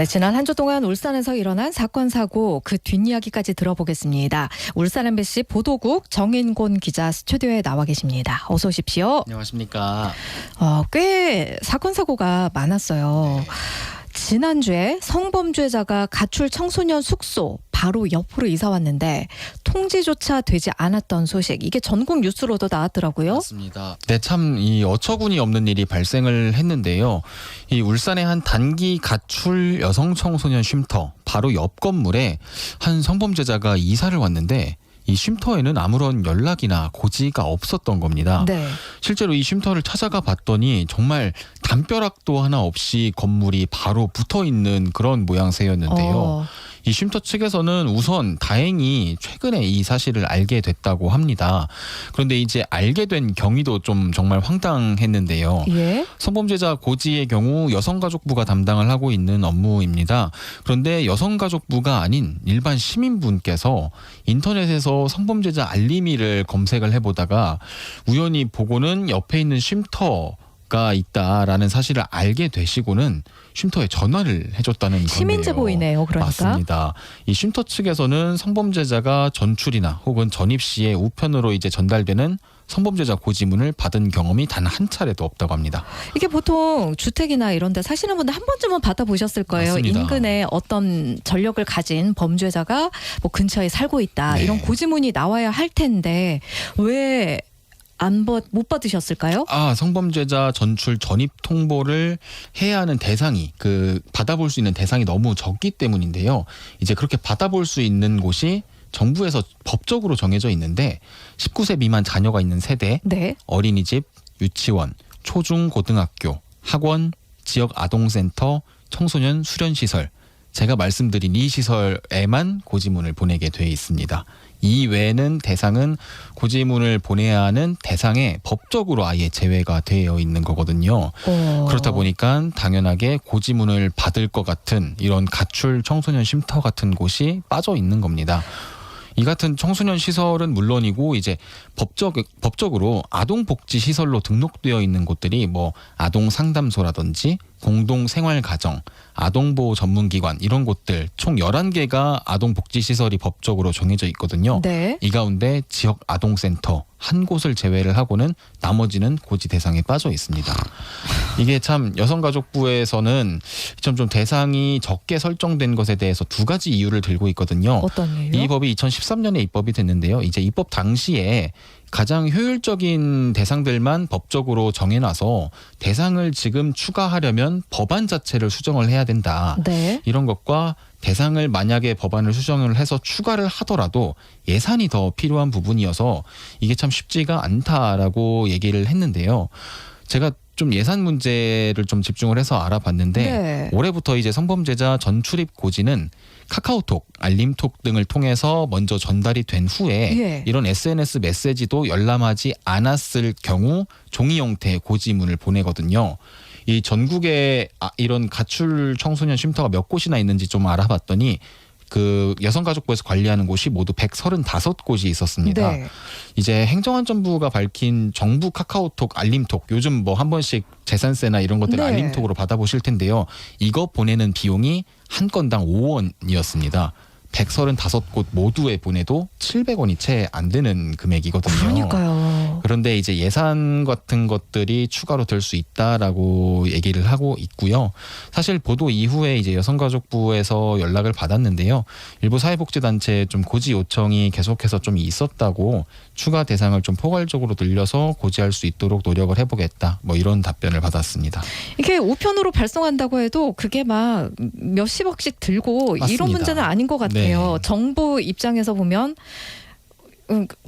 네, 지난 한 주 동안 울산에서 일어난 사건 사고 그 뒷이야기까지 들어보겠습니다. 울산 MBC 보도국 정인곤 기자 스튜디오에 나와 계십니다. 어서 오십시오. 안녕하십니까. 꽤 사건 사고가 많았어요. 네. 지난주에 성범죄자가 가출 청소년 숙소 바로 옆으로 이사 왔는데 통지조차 되지 않았던 소식, 이게 전국 뉴스로도 나왔더라고요. 맞습니다. 네, 참 이 어처구니 없는 일이 발생을 했는데요. 이 울산의 한 단기 가출 여성 청소년 쉼터 바로 옆 건물에 한 성범죄자가 이사를 왔는데 이 쉼터에는 아무런 연락이나 고지가 없었던 겁니다. 네. 실제로 이 쉼터를 찾아가 봤더니 정말 담벼락도 하나 없이 건물이 바로 붙어 있는 그런 모양새였는데요. 이 쉼터 측에서는 우선 다행히 최근에 이 사실을 알게 됐다고 합니다. 그런데 이제 알게 된 경위도 좀 정말 황당했는데요. 예? 성범죄자 고지의 경우 여성가족부가 담당을 하고 있는 업무입니다. 그런데 여성가족부가 아닌 일반 시민분께서 인터넷에서 성범죄자 알림이를 검색을 해보다가 우연히 보고는 옆에 있는 쉼터가 있다라는 사실을 알게 되시고는 쉼터에 전화를 해줬다는 건데요. 시민 제보이네요. 그러니까. 맞습니다. 이 쉼터 측에서는 성범죄자가 전출이나 혹은 전입 시에 우편으로 이제 전달되는 성범죄자 고지문을 받은 경험이 단 한 차례도 없다고 합니다. 이게 보통 주택이나 이런 데 사시는 분들 한 번쯤은 받아보셨을 거예요. 맞습니다. 인근에 어떤 전력을 가진 범죄자가 뭐 근처에 살고 있다. 네. 이런 고지문이 나와야 할 텐데 왜 못 받으셨을까요? 성범죄자 전출 전입 통보를 해야 하는 대상이 받아볼 수 있는 대상이 너무 적기 때문인데요. 이제 그렇게 받아볼 수 있는 곳이 정부에서 법적으로 정해져 있는데 19세 미만 자녀가 있는 세대, 네. 어린이집, 유치원, 초중고등학교, 학원, 지역 아동센터, 청소년 수련시설, 제가 말씀드린 이 시설에만 고지문을 보내게 돼 있습니다. 이 외에는 대상은 고지문을 보내야 하는 대상에 법적으로 아예 제외가 되어 있는 거거든요. 그렇다 보니까 당연하게 고지문을 받을 것 같은 이런 가출 청소년 쉼터 같은 곳이 빠져 있는 겁니다. 이 같은 청소년 시설은 물론이고 이제 법적으로 아동복지시설로 등록되어 있는 곳들이 뭐 아동상담소라든지 공동생활가정, 아동보호 전문기관 이런 곳들 총 11개가 아동복지시설이 법적으로 정해져 있거든요. 네. 이 가운데 지역 아동센터 한 곳을 제외를 하고는 나머지는 고지 대상에 빠져 있습니다. 이게 참 여성가족부에서는 좀 대상이 적게 설정된 것에 대해서 두 가지 이유를 들고 있거든요. 어떤 이유요? 이 법이 2013년에 입법이 됐는데요. 이제 입법 당시에 가장 효율적인 대상들만 법적으로 정해놔서 대상을 지금 추가하려면 법안 자체를 수정을 해야 된다. 네. 이런 것과 대상을 만약에 법안을 수정을 해서 추가를 하더라도 예산이 더 필요한 부분이어서 이게 참 쉽지가 않다라고 얘기를 했는데요. 제가 좀 예산 문제를 좀 집중을 해서 알아봤는데 네. 올해부터 이제 성범죄자 전출입 고지는 카카오톡, 알림톡 등을 통해서 먼저 전달이 된 후에 예. 이런 SNS 메시지도 열람하지 않았을 경우 종이 형태의 고지문을 보내거든요. 이 전국에 이런 가출 청소년 쉼터가 몇 곳이나 있는지 좀 알아봤더니 여성가족부에서 관리하는 곳이 모두 135곳이 있었습니다. 네. 이제 행정안전부가 밝힌 정부 카카오톡, 알림톡, 요즘 뭐 한 번씩 재산세나 이런 것들 네. 알림톡으로 받아보실 텐데요. 이거 보내는 비용이 한 건당 5원이었습니다. 135곳 모두에 보내도 700원이 채 안 되는 금액이거든요. 그러니까요. 그런데 이제 예산 같은 것들이 추가로 될 수 있다라고 얘기를 하고 있고요. 사실 보도 이후에 이제 여성가족부에서 연락을 받았는데요. 일부 사회복지단체 좀 고지 요청이 계속해서 좀 있었다고 추가 대상을 좀 포괄적으로 늘려서 고지할 수 있도록 노력을 해보겠다. 뭐 이런 답변을 받았습니다. 이게 우편으로 발송한다고 해도 그게 막 몇십억씩 들고 맞습니다. 이런 문제는 아닌 것 같아요. 네. 정부 입장에서 보면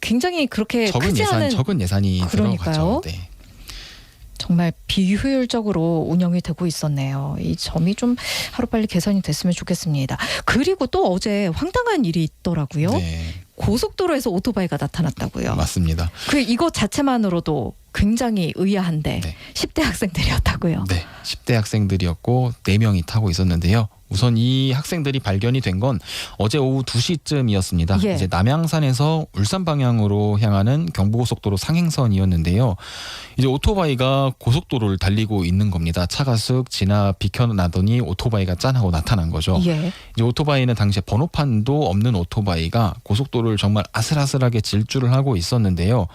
굉장히 그렇게 크지 않은, 적은 예산이 그러니까요. 들어가죠. 네. 정말 비효율적으로 운영이 되고 있었네요. 이 점이 좀 하루빨리 개선이 됐으면 좋겠습니다. 그리고 또 어제 황당한 일이 있더라고요. 네, 고속도로에서 오토바이가 나타났다고요. 맞습니다. 이거 자체만으로도 굉장히 의아한데 네. 10대 학생들이었다고요. 네, 10대 학생들이었고 4명이 타고 있었는데요. 우선 이 학생들이 발견이 된 건 어제 오후 2시쯤이었습니다. 예. 이제 남양산에서 울산 방향으로 향하는 경부고속도로 상행선이었는데요. 이제 오토바이가 고속도로를 달리고 있는 겁니다. 차가 쓱 지나 비켜나더니 오토바이가 짠 하고 나타난 거죠. 예. 이제 오토바이는 당시에 번호판도 없는 오토바이가 고속도로를 정말 아슬아슬하게 질주를 하고 있었는데요.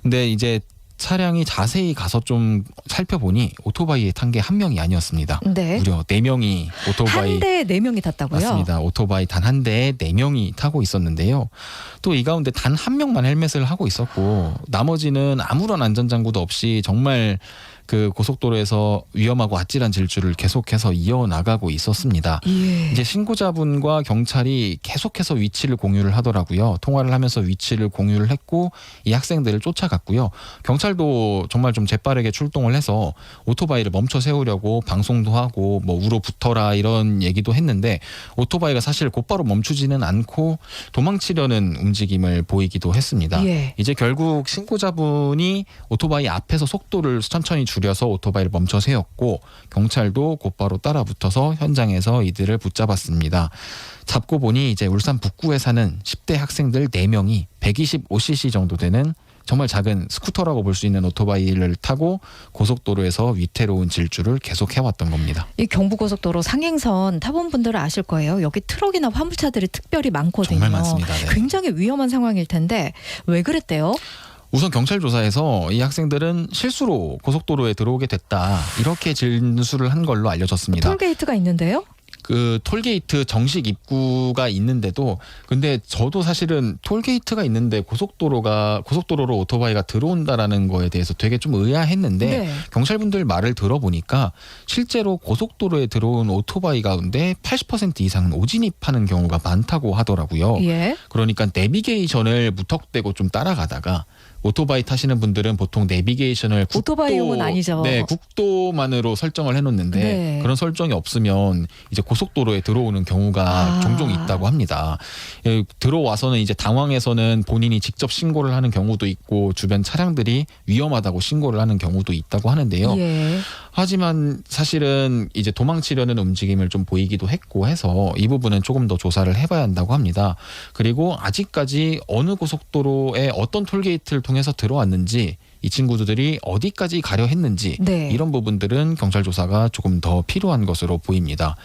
근데 이제 차량이 자세히 가서 좀 살펴보니 오토바이에 탄 게 한 명이 아니었습니다. 네. 무려 4명이 오토바이 한 대에 4명이 탔다고요? 맞습니다. 오토바이 단 한 대에 4명이 타고 있었는데요. 또 이 가운데 단 한 명만 헬멧을 하고 있었고 나머지는 아무런 안전장구도 없이 정말 그 고속도로에서 위험하고 아찔한 질주를 계속해서 이어나가고 있었습니다. 예. 이제 신고자분과 경찰이 계속해서 위치를 공유를 하더라고요. 통화를 하면서 위치를 공유를 했고 이 학생들을 쫓아갔고요. 경찰도 정말 좀 재빠르게 출동을 해서 오토바이를 멈춰 세우려고 방송도 하고 뭐 우로 붙어라 이런 얘기도 했는데 오토바이가 사실 곧바로 멈추지는 않고 도망치려는 움직임을 보이기도 했습니다. 예. 이제 결국 신고자분이 오토바이 앞에서 속도를 천천히 줄여서 오토바이를 멈춰 세웠고 경찰도 곧바로 따라붙어서 현장에서 이들을 붙잡았습니다. 잡고 보니 이제 울산 북구에 사는 10대 학생들 4명이 125cc 정도 되는 정말 작은 스쿠터라고 볼 수 있는 오토바이를 타고 고속도로에서 위태로운 질주를 계속 해왔던 겁니다. 이 경부고속도로 상행선 타본 분들은 아실 거예요. 여기 트럭이나 화물차들이 특별히 많거든요. 정말 많습니다. 네. 굉장히 위험한 상황일 텐데 왜 그랬대요? 우선 경찰 조사에서 이 학생들은 실수로 고속도로에 들어오게 됐다 이렇게 진술을 한 걸로 알려졌습니다. 톨게이트가 있는데요? 그 톨게이트 정식 입구가 있는데도 근데 저도 사실은 톨게이트가 있는데 고속도로로 오토바이가 들어온다라는 거에 대해서 되게 좀 의아했는데 네. 경찰분들 말을 들어보니까 실제로 고속도로에 들어온 오토바이 가운데 80% 이상은 오진입하는 경우가 많다고 하더라고요. 예. 그러니까 내비게이션을 무턱대고 좀 따라가다가 오토바이 타시는 분들은 보통 내비게이션을 오토바이용은 아니죠. 네, 국도만으로 설정을 해놓는데 네. 그런 설정이 없으면 이제 고속도로에 들어오는 경우가 종종 있다고 합니다. 예, 들어와서는 이제 당황해서는 본인이 직접 신고를 하는 경우도 있고 주변 차량들이 위험하다고 신고를 하는 경우도 있다고 하는데요. 예. 하지만 사실은 이제 도망치려는 움직임을 좀 보이기도 했고 해서 이 부분은 조금 더 조사를 해봐야 한다고 합니다. 그리고 아직까지 어느 고속도로에 어떤 톨게이트를 통해서 들어왔는지 이 친구들이 어디까지 가려 했는지 네. 이런 부분들은 경찰 조사가 조금 더 필요한 것으로 보입니다.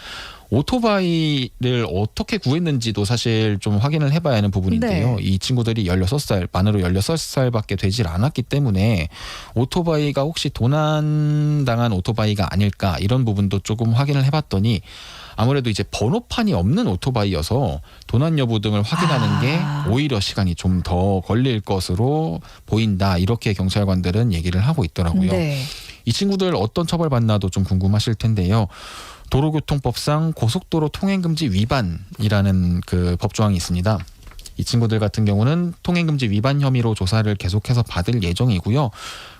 오토바이를 어떻게 구했는지도 사실 좀 확인을 해봐야 하는 부분인데요. 네. 이 친구들이 16살, 만으로 16살밖에 되질 않았기 때문에 오토바이가 혹시 도난당한 오토바이가 아닐까 이런 부분도 조금 확인을 해봤더니 아무래도 이제 번호판이 없는 오토바이여서 도난 여부 등을 확인하는 게 오히려 시간이 좀 더 걸릴 것으로 보인다. 이렇게 경찰관들은 얘기를 하고 있더라고요. 네. 이 친구들 어떤 처벌받나도 좀 궁금하실 텐데요. 도로교통법상 고속도로 통행금지 위반이라는 그 법조항이 있습니다. 이 친구들 같은 경우는 통행금지 위반 혐의로 조사를 계속해서 받을 예정이고요.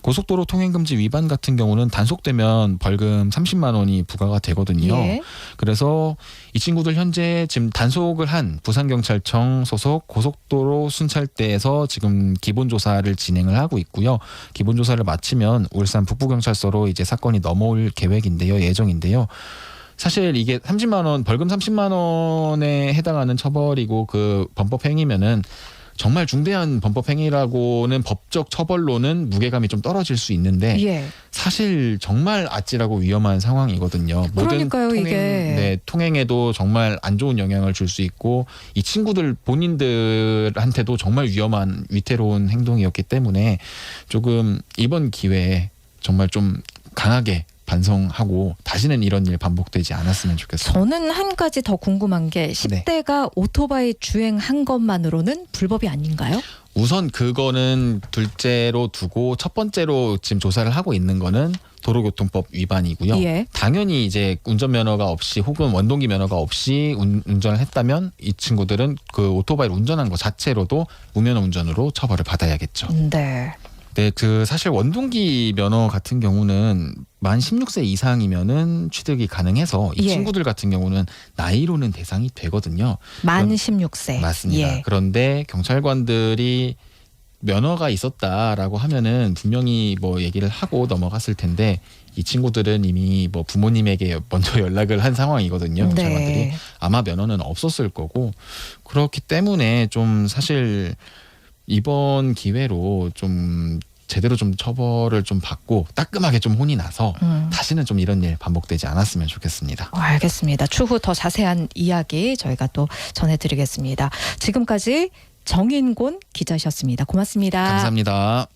고속도로 통행금지 위반 같은 경우는 단속되면 벌금 30만 원이 부과가 되거든요. 예. 그래서 이 친구들 현재 지금 단속을 한 부산경찰청 소속 고속도로 순찰대에서 지금 기본조사를 진행을 하고 있고요. 기본조사를 마치면 울산 북부경찰서로 이제 사건이 넘어올 예정인데요. 사실 이게 30만 원, 벌금 30만 원에 해당하는 처벌이고 그 범법 행위면은 정말 중대한 범법 행위라고는 법적 처벌로는 무게감이 좀 떨어질 수 있는데 예. 사실 정말 아찔하고 위험한 상황이거든요. 그러니까요, 모든 이게. 통행에도 정말 안 좋은 영향을 줄 수 있고 이 친구들 본인들한테도 정말 위험한 위태로운 행동이었기 때문에 조금 이번 기회에 정말 좀 강하게 반성하고 다시는 이런 일 반복되지 않았으면 좋겠어요. 저는 한 가지 더 궁금한 게 10대가 오토바이 주행한 것만으로는 불법이 아닌가요? 우선 그거는 둘째로 두고 첫 번째로 지금 조사를 하고 있는 거는 도로교통법 위반이고요. 예. 당연히 이제 운전면허가 없이 혹은 원동기 면허가 없이 운전을 했다면 이 친구들은 그 오토바이를 운전한 것 자체로도 무면허 운전으로 처벌을 받아야겠죠. 네. 네, 그 사실 원동기 면허 같은 경우는 만 16세 이상이면은 취득이 가능해서 이 예. 친구들 같은 경우는 나이로는 대상이 되거든요. 만 16세. 맞습니다. 예. 그런데 경찰관들이 면허가 있었다라고 하면은 분명히 뭐 얘기를 하고 넘어갔을 텐데 이 친구들은 이미 뭐 부모님에게 먼저 연락을 한 상황이거든요. 경찰관들이 아마 면허는 없었을 거고 그렇기 때문에 좀 사실 이번 기회로 좀 제대로 좀 처벌을 좀 받고 따끔하게 좀 혼이 나서 다시는 좀 이런 일 반복되지 않았으면 좋겠습니다. 알겠습니다. 추후 더 자세한 이야기 저희가 또 전해드리겠습니다. 지금까지 정인곤 기자셨습니다. 고맙습니다. 감사합니다.